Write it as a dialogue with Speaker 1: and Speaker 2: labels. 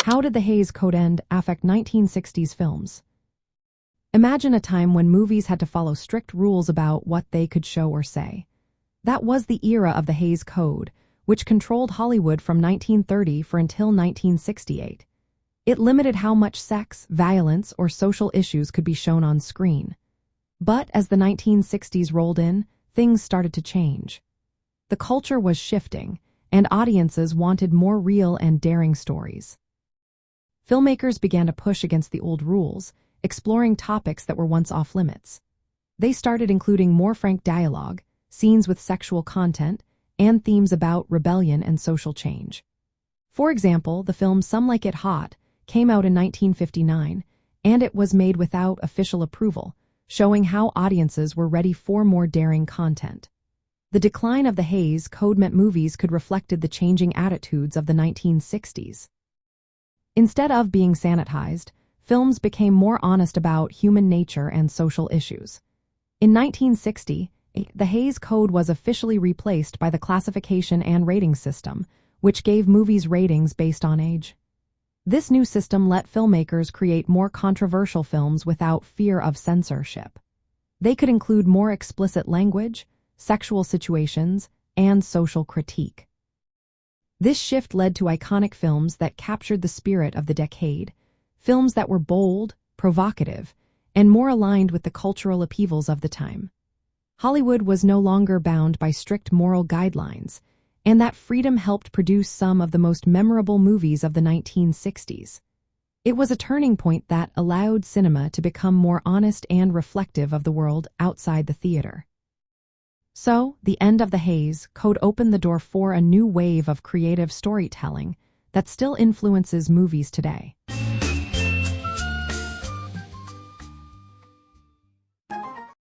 Speaker 1: How did the Hays Code end affect 1960s films? Imagine a time when movies had to follow strict rules about what they could show or say. That was the era of the Hays Code, which controlled Hollywood from 1930 for until 1968. It limited how much sex, violence, or social issues could be shown on screen. But as the 1960s rolled in, things started to change. The culture was shifting, and audiences wanted more real and daring stories. Filmmakers began to push against the old rules, exploring topics that were once off-limits. They started including more frank dialogue, scenes with sexual content, and themes about rebellion and social change. For example, the film Some Like It Hot came out in 1959, and it was made without official approval, showing how audiences were ready for more daring content. The decline of the Hays Code meant movies could reflect the changing attitudes of the 1960s. Instead of being sanitized, films became more honest about human nature and social issues. In 1960, the Hays Code was officially replaced by the classification and rating system, which gave movies ratings based on age. This new system let filmmakers create more controversial films without fear of censorship. They could include more explicit language, sexual situations, and social critique. This shift led to iconic films that captured the spirit of the decade, films that were bold, provocative, and more aligned with the cultural upheavals of the time. Hollywood was no longer bound by strict moral guidelines, and that freedom helped produce some of the most memorable movies of the 1960s. It was a turning point that allowed cinema to become more honest and reflective of the world outside the theater. So, the end of the Hays Code opened the door for a new wave of creative storytelling that still influences movies today.